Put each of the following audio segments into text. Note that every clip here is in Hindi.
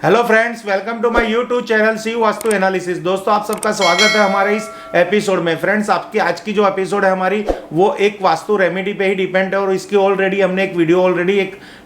Hello friends, welcome to my YouTube channel C Vastu analysis. दोस्तों, आप सबका स्वागत है हमारे इस एपिसोड में। फ्रेंड्स, आपकी आज की जो एपिसोड है हमारी, वो एक वास्तु रेमेडी पे ही डिपेंड है और इसकी ऑलरेडी हमने एक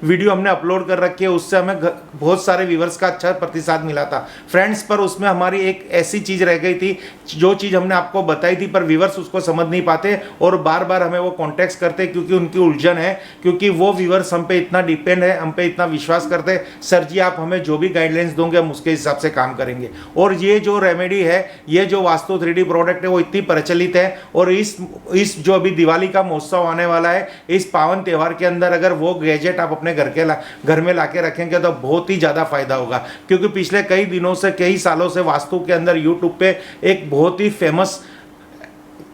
वीडियो हमने अपलोड कर रखी है। उससे हमें बहुत सारे व्यूवर्स का अच्छा प्रतिसाद मिला था फ्रेंड्स। पर उसमें हमारी एक ऐसी चीज़ रह गई थी, जो चीज़ हमने आपको बताई थी, पर व्यूवर्स उसको समझ नहीं पाते और बार बार हमें वो कॉन्टेक्ट करते, क्योंकि उनकी उलझन है, क्योंकि वो व्यूवर्स हम पे इतना डिपेंड है, हम पे इतना विश्वास करते। सर जी, आप हमें जो भी गाइडलाइंस दोगे हम उसके हिसाब से काम करेंगे। और ये जो रेमेडी है, ये जो वास्तु 3D प्रोडक्ट है, वो इतनी प्रचलित है। और इस जो अभी दिवाली का महोत्सव आने वाला है, इस पावन त्यौहार के अंदर अगर वो गैजेट आप अपने घर में लाके रखेंगे तो बहुत ही ज़्यादा फायदा होगा। क्योंकि पिछले कई दिनों से, कई सालों से वास्तु के अंदर यूट्यूब पे एक बहुत ही फेमस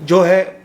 जो है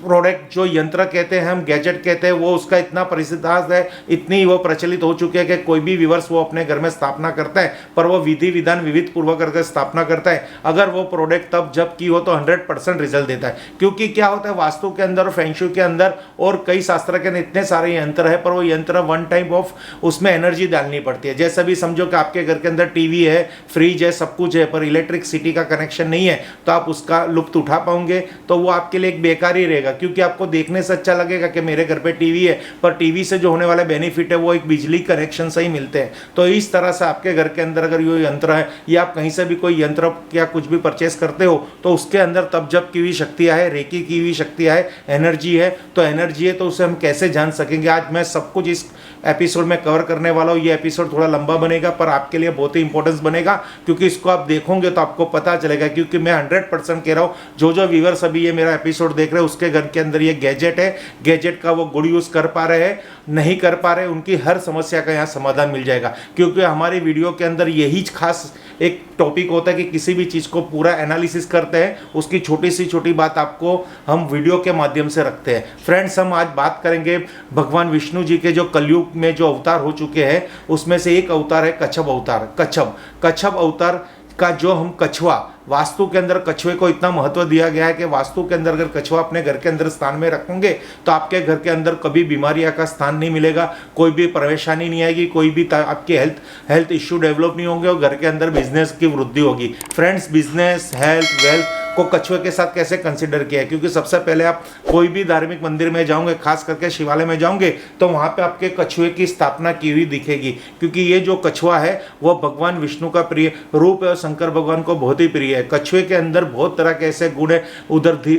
प्रोडक्ट, जो यंत्र कहते हैं, हम गैजेट कहते हैं, वो उसका इतना प्रसिद्ध है, इतनी वो प्रचलित हो चुके हैं कि कोई भी व्यूवर्स वो अपने घर में स्थापना करता है, पर वो विधि विधान विविध पूर्वक करके स्थापना करता है। अगर वो प्रोडक्ट तब जब की हो तो 100% रिजल्ट देता है। क्योंकि क्या होता है, वास्तु के अंदर और फेंगशुई के अंदर और कई शास्त्र के अंदर इतने सारे यंत्र है, पर वो यंत्र वन टाइप ऑफ उसमें एनर्जी डालनी पड़ती है। जैसे भी समझो कि आपके घर के अंदर टीवी है, फ्रिज है, सब कुछ है, पर इलेक्ट्रिसिटी का कनेक्शन नहीं है, तो आप उसका लुत्फ उठा पाओगे तो वो आपके लिए एक बेकार ही रहेगा। क्योंकि आपको देखने से अच्छा लगेगा कि मेरे घर पे टीवी है, पर टीवी से जो होने वाले बेनिफिट है वो एक बिजली कनेक्शन से ही मिलते हैं। तो इस तरह से आपके घर के अंदर अगर ये यंत्र है, या आप कहीं से भी कोई यंत्र या कुछ भी परचेस करते हो, तो उसके अंदर तब जब की हुई शक्तियां है, रेकी की हुई शक्तियां है, एनर्जी है, तो उसे हम कैसे जान सकेंगे। आज मैं सब कुछ इस एपिसोड में कवर करने वाला हूँ। ये एपिसोड थोड़ा लंबा बनेगा, पर आपके लिए बहुत ही इंपॉर्टेंस बनेगा, क्योंकि इसको आप देखोगे तो आपको पता चलेगा। क्योंकि मैं 100% कह रहा हूँ, जो व्यूवर्स अभी ये मेरा एपिसोड देख रहे हैं, उसके घर के अंदर ये गैजेट है, गैजेट का वो गुड यूज कर पा रहे हैं, नहीं कर पा रहे, उनकी हर समस्या का यहाँ समाधान मिल जाएगा। क्योंकि हमारी वीडियो के अंदर यही खास एक टॉपिक होता है कि किसी भी चीज़ को पूरा एनालिसिस करते हैं, उसकी छोटी सी छोटी बात आपको हम वीडियो के माध्यम से रखते हैं। फ्रेंड्स, हम आज बात करेंगे भगवान विष्णु जी के जो कलयुग में जो अवतार हो चुके हैं, उसमें से एक अवतार है कच्छप अवतार। कच्छप अवतार का जो हम कछुआ, वास्तु के अंदर कछुए को इतना महत्व दिया गया है कि वास्तु के अंदर अगर कछुआ अपने घर के अंदर स्थान में रखोगे तो आपके घर के अंदर कभी बीमारियां का स्थान नहीं मिलेगा, कोई भी परेशानी नहीं आएगी, कोई भी आपके हेल्थ इश्यू डेवलप नहीं होंगे और घर के अंदर बिजनेस की वृद्धि होगी। फ्रेंड्स, बिजनेस, हेल्थ, वेल्थ को कछुए के साथ कैसे कंसिडर किया है? क्योंकि सबसे पहले आप कोई भी धार्मिक मंदिर में जाओगे, खास करके शिवालय में जाओगे, तो वहाँ पे आपके कछुए की स्थापना की हुई दिखेगी। क्योंकि ये जो कछुआ है वो भगवान विष्णु का प्रिय रूप है और शंकर भगवान को बहुत ही प्रिय है। कछुए के अंदर बहुत तरह के ऐसे गुण है,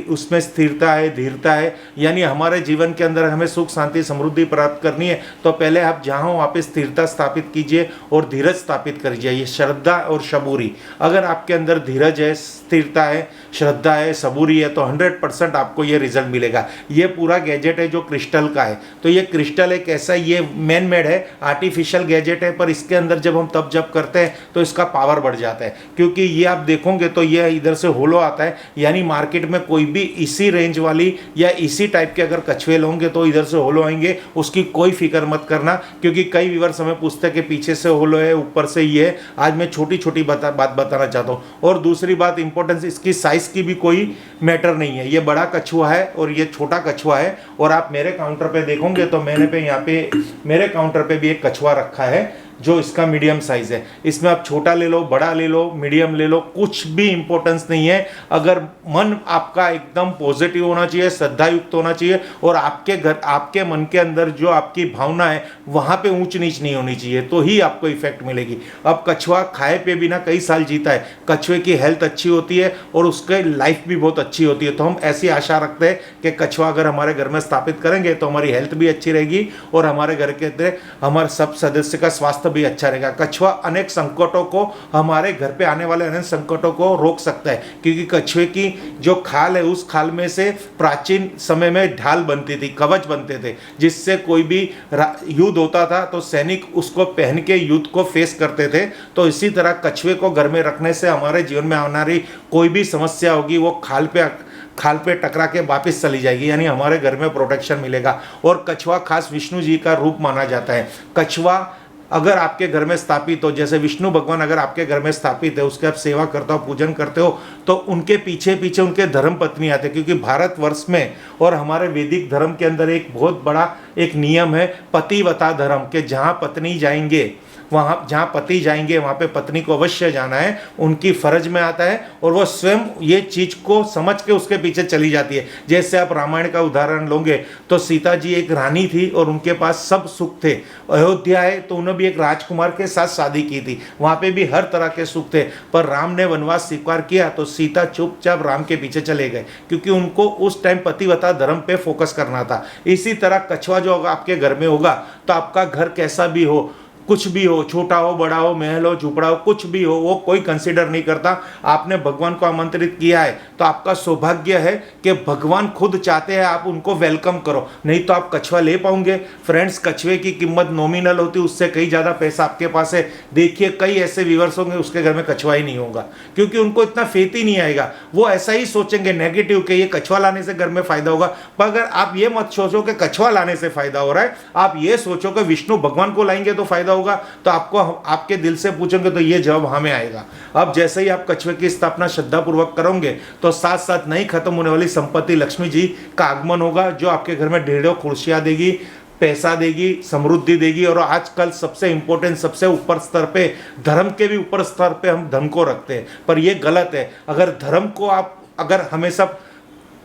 उसमें स्थिरता है, धीरता है। यानी हमारे जीवन के अंदर हमें सुख, शांति, समृद्धि प्राप्त करनी है तो पहले आप जहाँ हो वहाँ पे स्थिरता स्थापित कीजिए और धीरज स्थापित करिए। ये श्रद्धा और सबूरी, अगर आपके अंदर धीरज है, स्थिरता है, श्रद्धा है, सबूरी है, तो 100% आपको ये रिजल्ट मिलेगा। ये पूरा गैजेट है जो क्रिस्टल का है। तो ये क्रिस्टल एक ऐसा, ये मैन मेड है, आर्टिफिशियल गैजेट है, पर इसके अंदर जब हम तब जब करते हैं तो इसका पावर बढ़ जाता है। क्योंकि ये आप देखोगे तो ये इधर से होलो आता है। यानी मार्केट में कोई भी इसी रेंज वाली या इसी टाइप के अगर कछुए लोगे तो इधर से होलो आएंगे, उसकी कोई फिक्र मत करना। क्योंकि कई व्यूअर्स हमें पूछते हैं कि पीछे से होलो है, ऊपर से ये है। आज मैं छोटी छोटी बात बताना चाहता हूँ। और दूसरी बात इंपॉर्टेंस, इसकी साइज की भी कोई मैटर नहीं है। ये बड़ा कछुआ है और ये छोटा कछुआ है। और आप मेरे काउंटर पे देखोगे तो मैंने यहाँ पे मेरे काउंटर पे भी एक कछुआ रखा है जो इसका मीडियम साइज है। इसमें आप छोटा ले लो, बड़ा ले लो, मीडियम ले लो, कुछ भी इंपॉर्टेंस नहीं है। अगर मन आपका एकदम पॉजिटिव होना चाहिए, श्रद्धा युक्त होना चाहिए, और आपके मन के अंदर जो आपकी भावना है वहां पे ऊंच नीच नहीं होनी चाहिए, तो ही आपको इफेक्ट मिलेगी। अब कछुआ खाए पे बिना कई साल जीता है, कछुए की हेल्थ अच्छी होती है और उसके लाइफ भी बहुत अच्छी होती है। तो हम ऐसी आशा रखते हैं कि कछुआ अगर हमारे घर में स्थापित करेंगे तो हमारी हेल्थ भी अच्छी रहेगी और हमारे घर के अंदर हमारे सब सदस्य का स्वास्थ्य भी अच्छा रहेगा। कछुआ अनेक संकटों को, हमारे घर पे आने वाले अनेक संकटों को रोक सकता है। क्योंकि कछुए की जो खाल है, उस खाल में से प्राचीन समय में ढाल बनती थी, कवच बनते थे, जिससे कोई भी युद्ध होता था तो सैनिक उसको पहन के युद्ध को फेस करते थे। तो इसी तरह कछुए को घर में रखने से हमारे जीवन में आने वाली कोई भी समस्या होगी वो खाल पे टकरा के वापस चली जाएगी। यानी हमारे घर में प्रोटेक्शन मिलेगा। और कछुआ खास विष्णु जी का रूप माना जाता है। कछुआ अगर आपके घर में स्थापित हो, जैसे विष्णु भगवान अगर आपके घर में स्थापित है, उसके आप सेवा करते हो, पूजन करते हो, तो उनके पीछे पीछे उनके धर्म पत्नी आते हैं। क्योंकि भारतवर्ष में और हमारे वैदिक धर्म के अंदर एक बहुत बड़ा एक नियम है, पतिव्रता धर्म, के जहाँ पत्नी जाएंगे वहाँ जहाँ पति जाएंगे वहाँ पे पत्नी को अवश्य जाना है, उनकी फर्ज में आता है और वो स्वयं ये चीज़ को समझ के उसके पीछे चली जाती है। जैसे आप रामायण का उदाहरण लोगे तो सीता जी एक रानी थी और उनके पास सब सुख थे। अयोध्या है तो उन्होंने भी एक राजकुमार के साथ शादी की थी, वहाँ पे भी हर तरह के सुख थे, पर राम ने वनवास स्वीकार किया तो सीता चुपचाप राम के पीछे चले गए, क्योंकि उनको उस टाइम पतिव्रता धर्म पे फोकस करना था। इसी तरह कछुआ जो होगा आपके घर में होगा तो आपका घर कैसा भी हो, कुछ भी हो, छोटा हो बड़ा हो, महल हो झुपड़ा हो, कुछ भी हो, वो कोई कंसीडर नहीं करता। आपने भगवान को आमंत्रित किया है तो आपका सौभाग्य है कि भगवान खुद चाहते हैं आप उनको वेलकम करो, नहीं तो आप कछुआ ले पाओगे। फ्रेंड्स, कछुए की कीमत नॉमिनल होती है, उससे कई ज़्यादा पैसा आपके पास है। देखिए कई ऐसे व्यूअर्स होंगे उसके घर में कछुआ ही नहीं होगा, क्योंकि उनको इतना फेथ ही नहीं आएगा। वो ऐसा ही सोचेंगे नेगेटिव कि ये कछुआ लाने से घर में फायदा होगा। पर अगर आप ये मत सोचो कि कछुआ लाने से फायदा हो रहा है, आप ये सोचो कि विष्णु भगवान को लाएंगे तो फायदा होगा, तो आपको आपके दिल से पूछेंगे तो ये जवाब हमें आएगा। अब जैसे ही आप कछुए की स्थापना श्रद्धा पूर्वक करोगे तो साथ साथ नहीं खत्म होने वाली संपत्ति लक्ष्मी जी का आगमन होगा, जो आपके घर में ढेरों खुशियां देगी, पैसा देगी, समृद्धि देगी। और आजकल सबसे इंपॉर्टेंट, सबसे ऊपर स्तर पे, धर्म के भी ऊपर स्तर पे हम धन को रखते हैं, पर यह गलत है। अगर धर्म को आप अगर हमेशा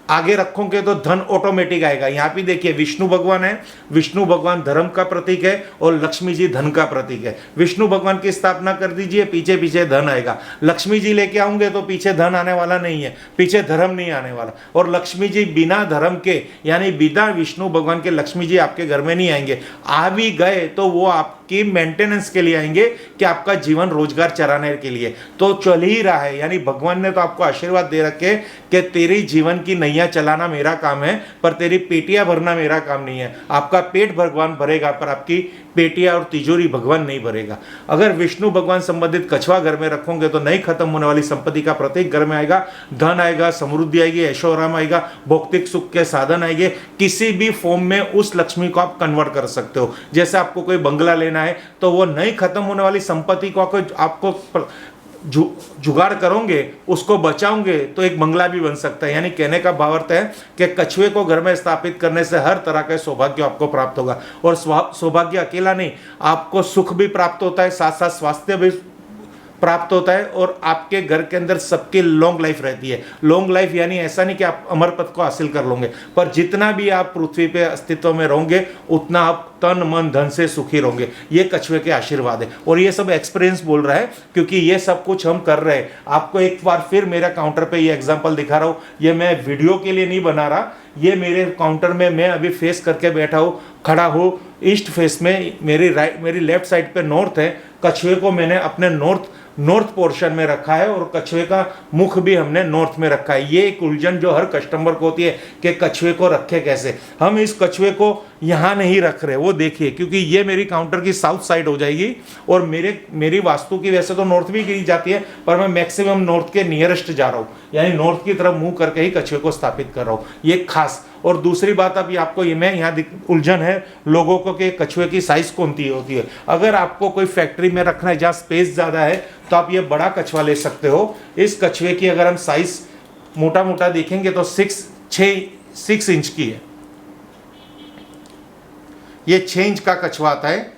आगे रखोगे तो धन ऑटोमेटिक आएगा। यहाँ पे देखिए विष्णु भगवान है, विष्णु भगवान धर्म का प्रतीक है और लक्ष्मी जी धन का प्रतीक है। विष्णु भगवान की स्थापना कर दीजिए, पीछे पीछे धन आएगा। लक्ष्मी जी लेके आऊंगे तो पीछे धन आने वाला नहीं है, पीछे धर्म नहीं आने वाला। और लक्ष्मी जी बिना धर्म के, यानी बिना विष्णु भगवान के लक्ष्मी जी आपके घर में नहीं आएंगे। आ भी गए तो वो आपकी मेंटेनेंस के लिए आएंगे, कि आपका जीवन रोजगार चलाने के लिए तो चल ही रहा है। यानी भगवान ने तो आपको आशीर्वाद दे रखे कि तेरी जीवन की नैया चलाना मेरा काम है, पर तेरी पेटियां भरना मेरा काम नहीं है। आपका पेट भगवान भरेगा, पर आपकी पेटियां और तिजोरी भगवान नहीं भरेगा। अगर विष्णु भगवान संबंधित कछुआ घर में रखोगे तो नहीं खत्म होने वाली संपत्ति का प्रतीक घर में आएगा। धन आएगा, समृद्धि आएगी, ऐशोआराम आएगा, भौतिक सुख के साधन आएंगे। किसी भी फॉर्म में उस लक्ष्मी को आप कन्वर्ट कर सकते हो। जैसे आपको कोई बंगला लेना है तो वो नहीं खत्म होने वाली संपत्ति को आपको जुगाड़ करोगे, उसको बचाओगे तो एक बंगला भी बन सकता है। यानी कहने का भावार्थ है कि कछुए को घर में स्थापित करने से हर तरह का सौभाग्य आपको प्राप्त होगा। और सौभाग्य अकेला नहीं, आपको सुख भी प्राप्त होता है, साथ साथ स्वास्थ्य भी प्राप्त होता है, और आपके घर के अंदर सबकी लॉन्ग लाइफ रहती है। लॉन्ग लाइफ यानी ऐसा नहीं कि आप अमर पद को हासिल कर लोगे, पर जितना भी आप पृथ्वी पे अस्तित्व में रहोगे उतना आप तन मन धन से सुखी रहोगे। ये कछुए के आशीर्वाद है। और ये सब एक्सपीरियंस बोल रहा है, क्योंकि ये सब कुछ हम कर रहे हैं। आपको एक बार फिर मेरा काउंटर पे ये एग्जांपल दिखा रहा हूँ। ये मैं वीडियो के लिए नहीं बना रहा, ये मेरे काउंटर में मैं अभी फेस करके बैठा हूँ, खड़ा हूँ। ईस्ट फेस में मेरी लेफ्ट साइड पे नॉर्थ है। कछुए को मैंने अपने नॉर्थ पोर्शन में रखा है और कछुए का मुख भी हमने नॉर्थ में रखा है। ये एक उलझन जो हर कस्टमर को होती है कि कछुए को रखे कैसे। हम इस कछुए को यहाँ नहीं रख रहे, वो देखिए, क्योंकि ये मेरी काउंटर की साउथ साइड हो जाएगी और मेरी वास्तु की वैसे तो नॉर्थ भी की जाती है, पर मैं मैक्सिमम नॉर्थ के नियरेस्ट जा रहा हूँ, यानी नॉर्थ की तरफ मुंह करके ही कछुए को स्थापित कर रहा हूँ। ये खास। और दूसरी बात, अभी आपको ये मैं यहाँ उलझन है लोगों को कि कछुए की साइज कौन सी होती है। अगर आपको कोई फैक्ट्री में रखना है जहाँ स्पेस ज़्यादा है तो आप ये बड़ा कछुआ ले सकते हो। इस कछुए की अगर हम साइज मोटा मोटा देखेंगे तो 6 इंच की है। ये 6 इंच का कछुआ आता है।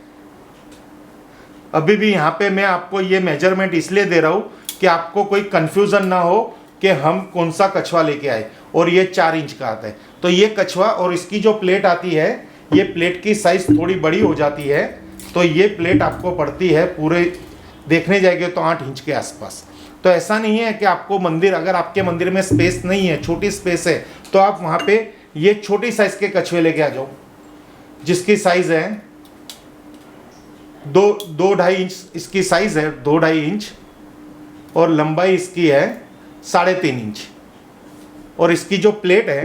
अभी भी यहाँ पे मैं आपको ये मेजरमेंट इसलिए दे रहा हूँ कि आपको कोई कंफ्यूजन ना हो कि हम कौन सा कछुआ लेके आए। और ये 4 इंच का आता है। तो ये कछुआ, और इसकी जो प्लेट आती है, ये प्लेट की साइज थोड़ी बड़ी हो जाती है, तो ये प्लेट आपको पड़ती है पूरे देखने जाएंगे तो 8 इंच के आसपास। तो ऐसा नहीं है कि आपको मंदिर, अगर आपके मंदिर में स्पेस नहीं है, छोटी स्पेस है, तो आप वहाँ पे ये छोटी साइज के कछुए लेके आ जाओ, जिसकी साइज है 2-2.5 इंच इसकी साइज है, 2-2.5 इंच, और लंबाई इसकी है 3.5 इंच। और इसकी जो प्लेट है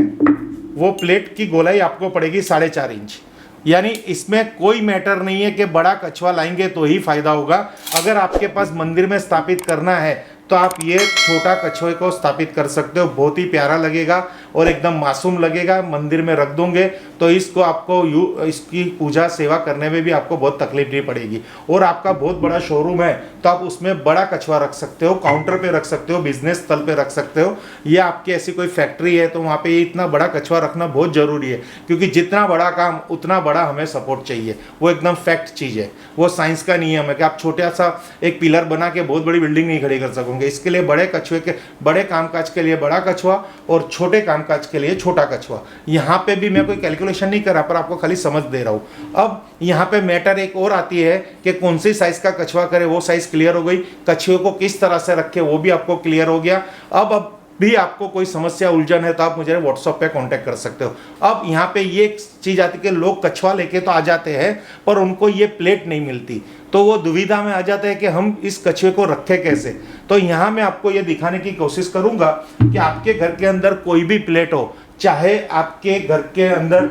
वो प्लेट की गोलाई आपको पड़ेगी 4.5 इंच। यानी इसमें कोई मैटर नहीं है कि बड़ा कछुआ लाएंगे तो ही फायदा होगा। अगर आपके पास मंदिर में स्थापित करना है तो आप ये छोटा कछुए को स्थापित कर सकते हो, बहुत ही प्यारा लगेगा और एकदम मासूम लगेगा, मंदिर में रख दोगे तो इसको आपको इसकी पूजा सेवा करने में भी आपको बहुत तकलीफ नहीं पड़ेगी। और आपका बहुत बड़ा शोरूम है तो आप उसमें बड़ा कछुआ रख सकते हो, काउंटर पे रख सकते हो, बिजनेस स्थल पे रख सकते हो, या आपकी ऐसी कोई फैक्ट्री है तो वहाँ पे ये इतना बड़ा कछुआ रखना बहुत ज़रूरी है, क्योंकि जितना बड़ा काम उतना बड़ा हमें सपोर्ट चाहिए। वो एकदम फैक्ट चीज़ है, वो साइंस का नियम है कि आप छोटा सा एक पिलर बना के बहुत बड़ी बिल्डिंग नहीं खड़ी कर सकोगे। इसके लिए बड़े कछुए के, बड़े कामकाज के लिए बड़ा कछुआ और छोटे कामकाज के लिए छोटा कछुआ। यहाँ पे भी मैं कोई कैलकुलेशन नहीं कर रहा, पर आपको खाली समझ दे रहा हूँ। अब यहाँ पे मैटर एक और आती है कि कौन सी साइज का कछुआ करे, वो साइज क्लियर हो गई। कछुए को किस तरह से रखे वो भी आपको क्लियर हो गया। अब भी आपको कोई समस्या उलझन है तो आप मुझे व्हाट्सएप पे कांटेक्ट कर सकते हो। अब यहाँ पे ये चीज़ आती है कि लोग कछुआ लेके तो आ जाते हैं पर उनको ये प्लेट नहीं मिलती, तो वो दुविधा में आ जाते हैं कि हम इस कछुए को रखें कैसे। तो यहाँ मैं आपको ये दिखाने की कोशिश करूँगा कि आपके घर के अंदर कोई भी प्लेट हो, चाहे आपके घर के अंदर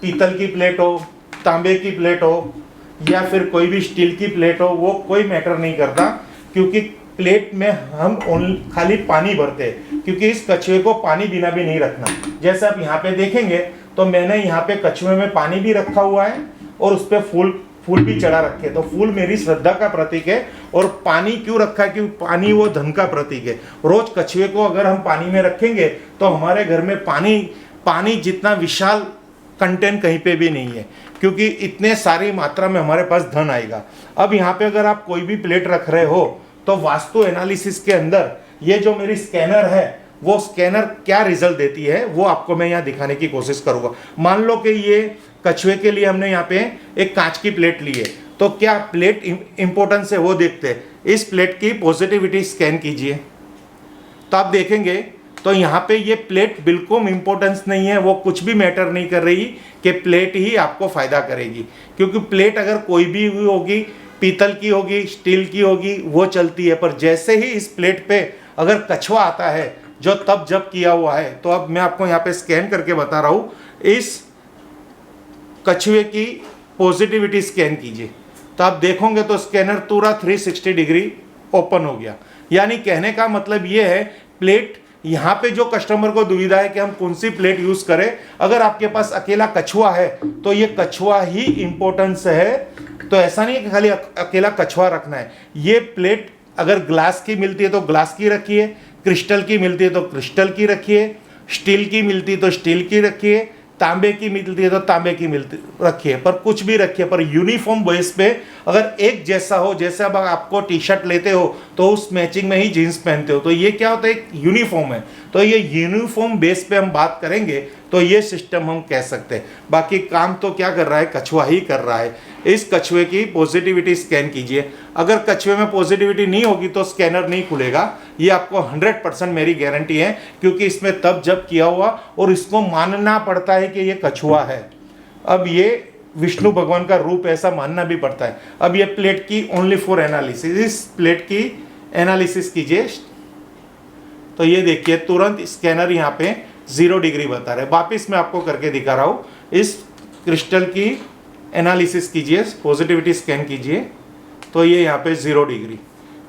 पीतल की प्लेट हो, तांबे की प्लेट हो, या फिर कोई भी स्टील की प्लेट हो, वो कोई मैटर नहीं करता, क्योंकि प्लेट में हम खाली पानी भरते हैं, क्योंकि इस कछुए को पानी बिना भी नहीं रखना। जैसे आप यहाँ पे देखेंगे तो मैंने यहाँ पे कछुए में पानी भी रखा हुआ है और उस पर फूल भी चढ़ा रखे। तो फूल मेरी श्रद्धा का प्रतीक है। और पानी क्यों रखा है? क्योंकि पानी वो धन का प्रतीक है। रोज कछुए को अगर हम पानी में रखेंगे तो हमारे घर में पानी जितना विशाल कंटेंट कहीं पे भी नहीं है, क्योंकि इतने सारी मात्रा में हमारे पास धन आएगा। अब यहाँ पे अगर आप कोई भी प्लेट रख रहे हो तो वास्तु एनालिसिस के अंदर ये जो मेरी स्कैनर है, वो स्कैनर क्या रिजल्ट देती है वो आपको मैं यहाँ दिखाने की कोशिश करूंगा। मान लो कि ये कछुए के लिए हमने यहाँ पे एक कांच की प्लेट ली है, तो क्या प्लेट इंपॉर्टेंस है वो देखते हैं। इस प्लेट की पॉजिटिविटी स्कैन कीजिए तो आप देखेंगे तो यहाँ पे ये प्लेट बिल्कुल इंपॉर्टेंस नहीं है, वो कुछ भी मैटर नहीं कर रही कि प्लेट ही आपको फायदा करेगी। क्योंकि प्लेट अगर कोई भी होगी, पीतल की होगी, स्टील की होगी, वो चलती है। पर जैसे ही इस प्लेट पे अगर कछुआ आता है जो तब जब किया हुआ है, तो अब मैं आपको यहाँ पे स्कैन करके बता रहा हूँ। इस कछुए की पॉजिटिविटी स्कैन कीजिए तो आप देखोगे तो स्कैनर पूरा 360 डिग्री ओपन हो गया। यानी कहने का मतलब ये है, प्लेट यहाँ पे जो कस्टमर को दुविधा है कि हम कौन सी प्लेट यूज करें, अगर आपके पास अकेला कछुआ है तो ये कछुआ ही इंपॉर्टेंस है। तो ऐसा नहीं है कि खाली अकेला कछुआ रखना है। ये प्लेट अगर ग्लास की मिलती है तो ग्लास की रखिए, क्रिस्टल की मिलती है तो क्रिस्टल की रखिए, स्टील की मिलती है तो स्टील की रखिए, तांबे की मिलती है तो तांबे की मिलती रखिए, पर कुछ भी रखिए, पर यूनिफॉर्म बेस पे अगर एक जैसा हो। जैसे अब आपको टी शर्ट लेते हो तो उस मैचिंग में ही जीन्स पहनते हो, तो ये क्या होता है, एक यूनिफॉर्म है। तो ये यूनिफॉर्म बेस पे हम बात करेंगे तो ये सिस्टम हम कह सकते हैं। बाकी काम तो क्या कर रहा है, कछुआ ही कर रहा है। इस कछुए की पॉजिटिविटी स्कैन कीजिए। अगर कछुए में पॉजिटिविटी नहीं होगी तो स्कैनर नहीं खुलेगा, ये आपको 100% मेरी गारंटी है, क्योंकि इसमें तब जब किया हुआ और इसको मानना पड़ता है कि ये कछुआ है। अब ये विष्णु भगवान का रूप, ऐसा मानना भी पड़ता है। अब ये प्लेट की ओनली फॉर एनालिसिस, इस प्लेट की एनालिसिस कीजिए तो ये देखिए तुरंत स्कैनर यहाँ पे 0 डिग्री बता रहा है। वापिस मैं आपको करके दिखा रहा हूँ। इस क्रिस्टल की एनालिसिस कीजिए, पॉजिटिविटी स्कैन कीजिए तो ये यहाँ पे 0 डिग्री।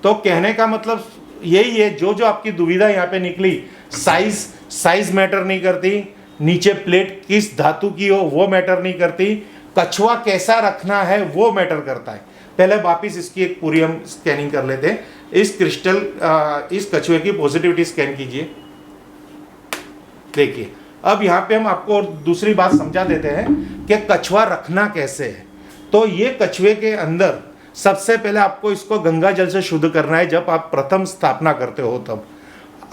तो कहने का मतलब यही है, जो जो आपकी दुविधा यहाँ पे निकली, साइज मैटर नहीं करती, नीचे प्लेट किस धातु की हो वो मैटर नहीं करती, कछुआ कैसा रखना है वो मैटर करता है। पहले वापिस इसकी एक पूरी हम स्कैनिंग कर लेते हैं। इस क्रिस्टल इस कछुए की पॉजिटिविटी स्कैन कीजिए। देखिए अब यहाँ पे हम आपको और दूसरी बात समझा देते हैं कि कछुआ रखना कैसे है। तो ये कछुए के अंदर सबसे पहले आपको इसको गंगा जल से शुद्ध करना है जब आप प्रथम स्थापना करते हो तब।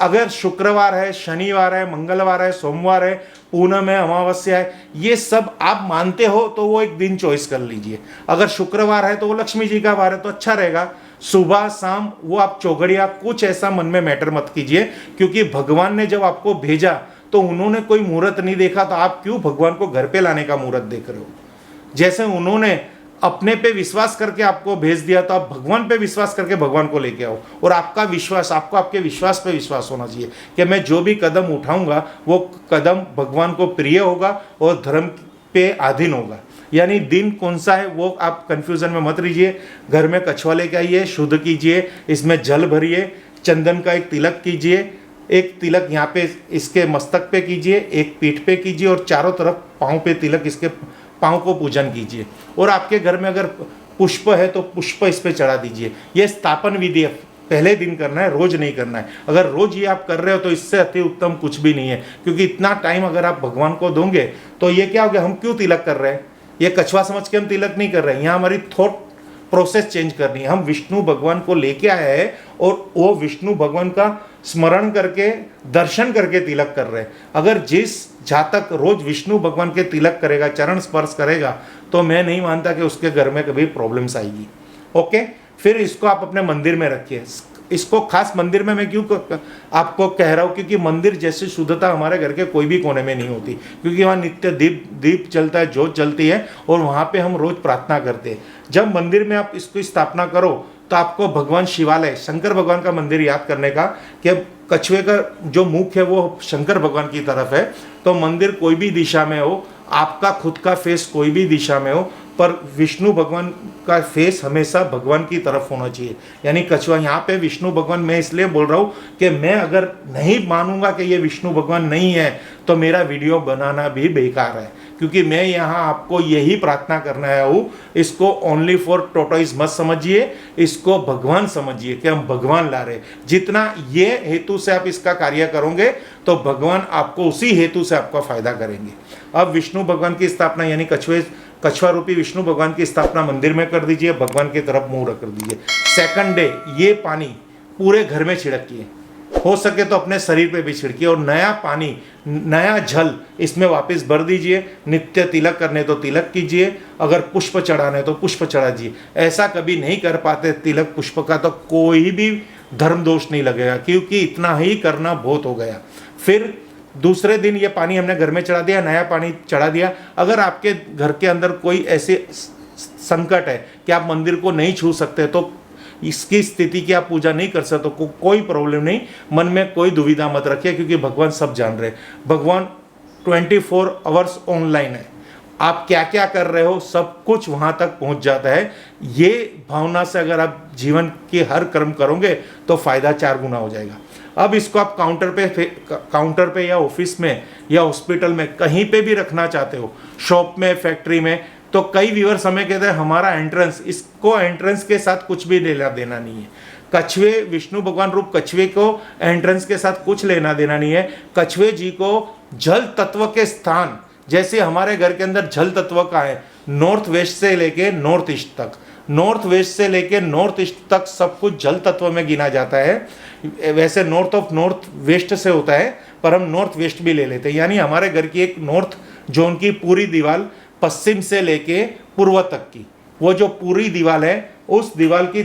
अगर शुक्रवार है, शनिवार है, मंगलवार है, सोमवार है, पूनम है, अमावस्या है, ये सब आप मानते हो तो वो एक दिन चॉइस कर लीजिए। अगर शुक्रवार है तो वो लक्ष्मी जी का वार है तो अच्छा रहेगा। सुबह शाम वो आप चौघड़िया कुछ ऐसा मन में मैटर मत कीजिए, क्योंकि भगवान ने जब आपको भेजा तो उन्होंने कोई मुहूर्त नहीं देखा, तो आप क्यों भगवान को घर पे लाने का मुहूर्त देख रहे हो। जैसे उन्होंने अपने पे विश्वास करके आपको भेज दिया, तो आप भगवान पे विश्वास करके भगवान को लेके आओ। और आपका विश्वास, आपको आपके विश्वास पे विश्वास होना चाहिए कि मैं जो भी कदम उठाऊंगा वो कदम भगवान को प्रिय होगा और धर्म पे अधीन होगा। यानी दिन कौन सा है वो आप कंफ्यूजन में मत रहिए। घर में कछुआ लेके आइए, शुद्ध कीजिए, इसमें जल भरिए, चंदन का एक तिलक कीजिए, एक तिलक यहाँ पे इसके मस्तक पे कीजिए, एक पीठ पे कीजिए और चारों तरफ पाँव पे तिलक, इसके पाँव को पूजन कीजिए। और आपके घर में अगर पुष्प है तो पुष्प इस पे चढ़ा दीजिए। ये स्थापन विधि है, पहले दिन करना है, रोज नहीं करना है। अगर रोज ये आप कर रहे हो तो इससे अति उत्तम कुछ भी नहीं है, क्योंकि इतना टाइम अगर आप भगवान को दोगे तो ये क्या हो गया, हम क्यों तिलक कर रहे हैं, ये कछुआ समझ के हम तिलक नहीं कर रहे हैं। यहाँ हमारी थॉट प्रोसेस चेंज करनी है। हम विष्णु भगवान को लेके आए हैं और वो विष्णु भगवान का स्मरण करके दर्शन करके तिलक कर रहे हैं। अगर जिस जातक रोज विष्णु भगवान के तिलक करेगा, चरण स्पर्श करेगा, तो मैं नहीं मानता कि उसके घर में कभी प्रॉब्लम्स आएगी। ओके, फिर इसको आप अपने मंदिर में रखिए। इसको खास मंदिर में मैं क्यों आपको कह रहा हूँ, क्योंकि मंदिर जैसी शुद्धता हमारे घर के कोई भी कोने में नहीं होती, क्योंकि वहाँ नित्य दीप जलता है, ज्योत जलती है और वहाँ पे हम रोज प्रार्थना करते हैं। जब मंदिर में आप इसको स्थापना करो तो आपको भगवान शिवालय, शंकर भगवान का मंदिर याद करने का, कि कछुए का जो मुख है वो शंकर भगवान की तरफ है। तो मंदिर कोई भी दिशा में हो, आपका खुद का फेस कोई भी दिशा में हो, पर विष्णु भगवान का फेस हमेशा भगवान की तरफ होना चाहिए। यानी कछुआ, यहाँ पे विष्णु भगवान मैं इसलिए बोल रहा हूँ कि मैं अगर नहीं मानूंगा कि ये विष्णु भगवान नहीं है तो मेरा वीडियो बनाना भी बेकार है, क्योंकि मैं यहाँ आपको यही प्रार्थना करना आया हूँ। इसको ओनली फॉर टोटोइज मत समझिए, इसको भगवान समझिए कि हम भगवान ला रहे। जितना ये हेतु से आप इसका कार्य करोगे तो भगवान आपको उसी हेतु से आपका फायदा करेंगे। अब विष्णु भगवान की स्थापना यानी कछुआ रूपी विष्णु भगवान की स्थापना मंदिर में कर दीजिए, भगवान की तरफ मुंह रख कर दीजिए। सेकंड डे ये पानी पूरे घर में छिड़किए, हो सके तो अपने शरीर पे भी छिड़किए और नया पानी, नया जल इसमें वापस भर दीजिए। नित्य तिलक करने तो तिलक कीजिए, अगर पुष्प चढ़ाने तो पुष्प चढ़ा दीजिए। ऐसा कभी नहीं कर पाते तिलक पुष्प का तो कोई भी धर्म दोष नहीं लगेगा, क्योंकि इतना ही करना बहुत हो गया। फिर दूसरे दिन ये पानी हमने घर में चढ़ा दिया, नया पानी चढ़ा दिया। अगर आपके घर के अंदर कोई ऐसे संकट है कि आप मंदिर को नहीं छू सकते, तो इसकी स्थिति की आप पूजा नहीं कर सकते तो कोई प्रॉब्लम नहीं, मन में कोई दुविधा मत रखिए, क्योंकि भगवान सब जान रहे हैं। भगवान 24 आवर्स ऑनलाइन है, आप क्या क्या कर रहे हो सब कुछ वहाँ तक पहुँच जाता है। ये भावना से अगर आप जीवन के हर कर्म करोगे तो फायदा 4 गुना हो जाएगा। अब इसको आप काउंटर पे या ऑफिस में या हॉस्पिटल में कहीं पे भी रखना चाहते हो, शॉप में, फैक्ट्री में, तो कई व्यूअर्स हमें कहते हैं हमारा एंट्रेंस, इसको एंट्रेंस के साथ कुछ भी लेना देना नहीं है। कछुए, विष्णु भगवान रूप कछुए को एंट्रेंस के साथ कुछ लेना देना नहीं है। कछुए जी को जल तत्व के स्थान, जैसे हमारे घर के अंदर जल तत्व का है, नॉर्थ वेस्ट से लेके नॉर्थ ईस्ट तक, नॉर्थ वेस्ट से लेके नॉर्थ ईस्ट तक सब कुछ जल तत्व में गिना जाता है। वैसे नॉर्थ ऑफ नॉर्थ वेस्ट से होता है, पर हम नॉर्थ वेस्ट भी ले लेते हैं। यानी हमारे घर की एक नॉर्थ जोन की पूरी दीवार पश्चिम से लेके पूर्व तक की, वो जो पूरी दीवार है उस दीवार की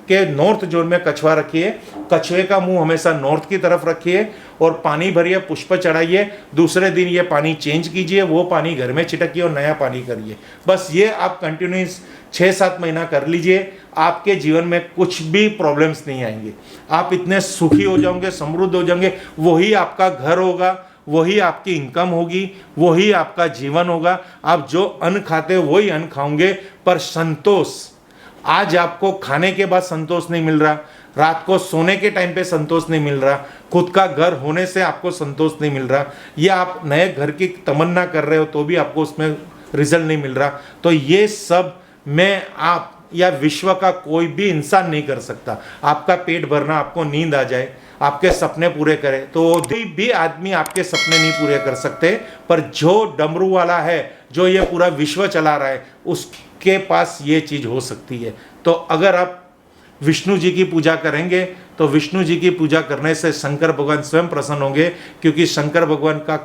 के नॉर्थ जोन में कछुआ रखिए। कछुए का मुंह हमेशा नॉर्थ की तरफ रखिए और पानी भरिए, पुष्प चढ़ाइए। दूसरे दिन ये पानी चेंज कीजिए, वो पानी घर में छिटकिए और नया पानी करिए। बस ये आप कंटिन्यूस 6-7 महीना कर लीजिए, आपके जीवन में कुछ भी प्रॉब्लम्स नहीं आएंगे। आप इतने सुखी हो जाओगे, समृद्ध हो जाओगे। वही आपका घर होगा, वही आपकी इनकम होगी, वही आपका जीवन होगा। आप जो अन्न खाते हो वही अन्न खाओगे, पर संतोष, आज आपको खाने के बाद संतोष नहीं मिल रहा, रात को सोने के टाइम पे संतोष नहीं मिल रहा, खुद का घर होने से आपको संतोष नहीं मिल रहा, या आप नए घर की तमन्ना कर रहे हो तो भी आपको उसमें रिजल्ट नहीं मिल रहा, तो ये सब मैं, आप या विश्व का कोई भी इंसान नहीं कर सकता। आपका पेट भरना, आपको नींद आ जाए, आपके सपने पूरे करे, तो कोई भी आदमी आपके सपने नहीं पूरे कर सकते। पर जो डमरू वाला है, जो ये पूरा विश्व चला रहा है, उसके पास ये चीज़ हो सकती है। तो अगर आप विष्णु जी की पूजा करेंगे तो विष्णु जी की पूजा करने से शंकर भगवान स्वयं प्रसन्न होंगे, क्योंकि शंकर भगवान का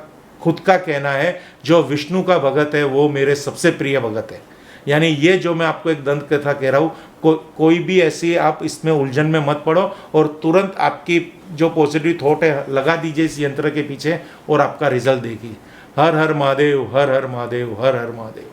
खुद का कहना है, जो विष्णु का भगत है वो मेरे सबसे प्रिय भगत है। यानी ये जो मैं आपको एक दंत कथा कह रहा हूँ, कोई भी ऐसी आप इसमें उलझन में मत पड़ो और तुरंत आपकी जो पॉजिटिव थॉट है लगा दीजिए इस यंत्र के पीछे और आपका रिजल्ट देखिए। हर हर महादेव, हर हर महादेव, हर हर महादेव।